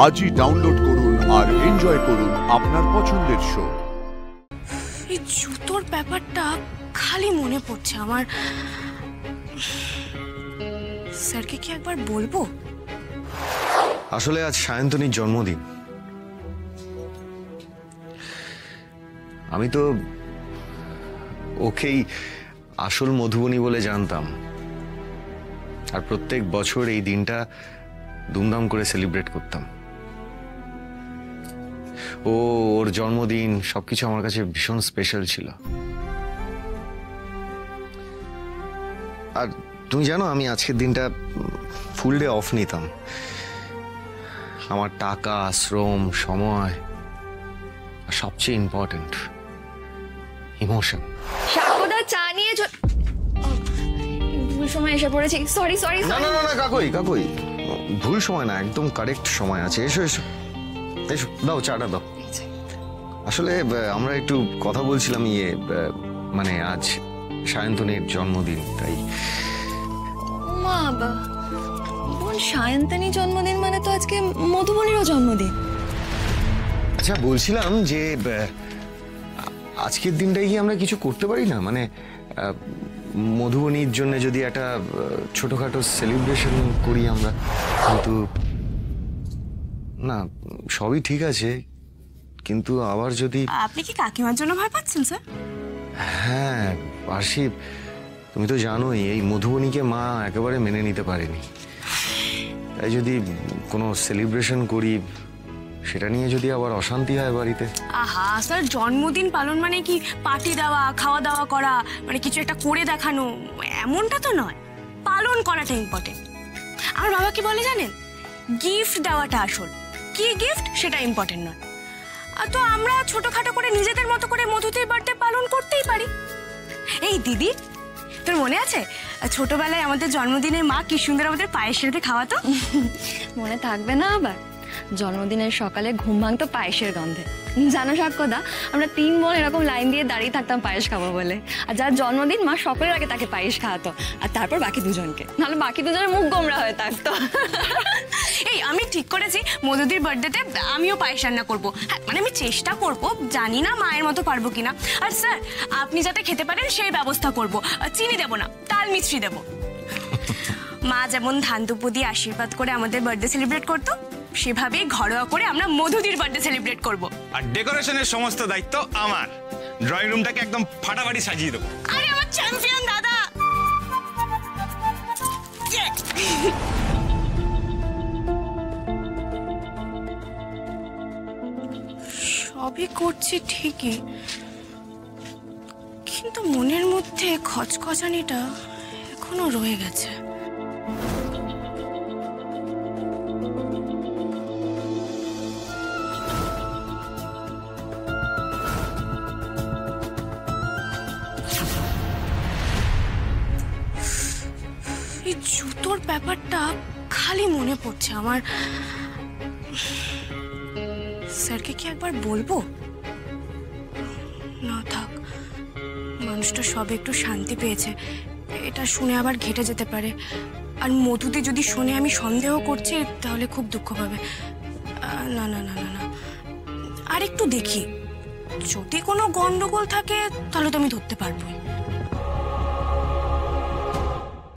আজই ডাউনলোড করুন আর এনজয় করুন আপনার পছন্দের শো। এই জুতোর ব্যাপারটা খালি মনে পড়ছে আমার। স্যারকে কি একবার বলবো? আসলে আজ সায়ন্তনীর জন্মদিন। আমি তো ওকেই আসল মধুবনী বলে জানতাম, আর প্রত্যেক বছর এই দিনটা ধুমধাম করে সেলিব্রেট করতাম। ওর জন্মদিন সবকিছু আমার কাছে ভীষণ স্পেশাল ছিল। আর তুমি জানো, আমি আজকের দিনটা ফুল ডে অফ নিতাম। আমার টাকা, শ্রম, সময়, আর সবচেয়ে ইম্পর্টেন্ট ইমোশন। সাকোদা চা নিয়ে ভুল সময় এসে পড়েছি। Sorry sorry. না না না কাকুই কাকুই, ভুল সময় না, একদম কারেক্ট সময় আছে। এসো এসো এসো, দাও চাটা দাও। আসলে আমরা একটু কথা বলছিলাম, মানে আজ সায়ন্তনীর জন্মদিন, তাই। মা বোন সায়ন্তনী জন্মদিন মানে তো আজকে মধুবনীরও জন্মদিন। আচ্ছা, বলছিলাম যে আজকের দিনটাই কি আমরা কিছু করতে পারি না? মানে মধুবনীর জন্য যদি একটা ছোটখাটো সেলিব্রেশন করি আমরা। কিন্তু না, সবই ঠিক আছে, কিন্তু আবার যদি... আপনি কি কাকিমার জন্য ভয় পাচ্ছেন স্যার? হ্যাঁ পার্শিব, তুমি তো জানোই এই মধুবনীকে মা একেবারে মেনে নিতে পারেনি। তাই যদি কোনো সেলিব্রেশন করি, সেটা নিয়ে যদি আবার অশান্তি হয় বাড়িতে। আহা স্যার, জন্মদিন পালন মানে কি পার্টি দেওয়া, খাওয়া দাওয়া করা, মানে কিছু একটা করে দেখানো, এমনটা তো নয়। পালন করাটা ইম্পর্টেন্ট। আমার বাবা কি বলে জানেন? গিফট দেওয়াটা আসল, কি গিফট সেটা ইম্পর্টেন্ট নয়। আর তো আমরা ছোটখাটো করে নিজেদের মতো করে মধুতির বার্থডে পালন করতেই পারি। এই দিদি, তোর মনে আছে ছোটবেলায় আমাদের জন্মদিনে মা কি সুন্দর আমাদের পায়েসের সাথে খাওয়াতো? মনে থাকবে না আবার? জন্মদিনের সকালে ঘুম ভাঙতো পায়েসের গন্ধে। জানো সাক্ষ্যদা, আমরা 3 বোন এরকম লাইন দিয়ে দাঁড়িয়ে থাকতাম পায়েস খাবো বলে। আর যার জন্মদিন মা সকলের আগে তাকে পায়েস খাওয়াতো, আর তারপর বাকি দুজনকে, নাহলে বাকি দুজনের মুখ গোমরা হয়ে থাকতো। এই আমি ঠিক করেছি মধুদির বার্থডেতে আমিও পায়েস রান্না করবো। হ্যাঁ, মানে আমি চেষ্টা করবো, জানি না মায়ের মতো পারবো কিনা। আর স্যার, আপনি যাতে খেতে পারেন সেই ব্যবস্থা করবো। চিনি দেবো না, তাল মিছরি দেবো। মা যেমন ধান দুপো দিয়ে আশীর্বাদ করে আমাদের বার্থডে সেলিব্রেট করতো, সেভাবেই ঘরোয়া করে আমরা মধুদির বার্থডে সেলিব্রেট করবো। আর ডেকোরেশনের সমস্ত দায়িত্ব আমার। ড্রয়িং রুমটাকে একদম ফাটাফাটি সাজিয়ে দেবো। আরে আমার চ্যাম্পিয়ন দাদা! সবই করছি ঠিকই, কিন্তু মনের মধ্যে খচখচানিটা এখনো রয়ে গেছে। এই জুতোর ব্যাপারটা খালি মনে পড়ছে আমার। স্যারকে কি একবার বলবো? না থাক, মানুষটা সবে একটু শান্তি পেয়েছে, এটা শুনে আবার ঘেটে যেতে পারে। আর মধুতে যদি শুনে আমি সন্দেহ করছি, তাহলে খুব দুঃখ পাবে। না না না না না, আর একটু দেখি, যদি কোনো গন্ডগোল থাকে তাহলে তো আমি ধরতে পারবো।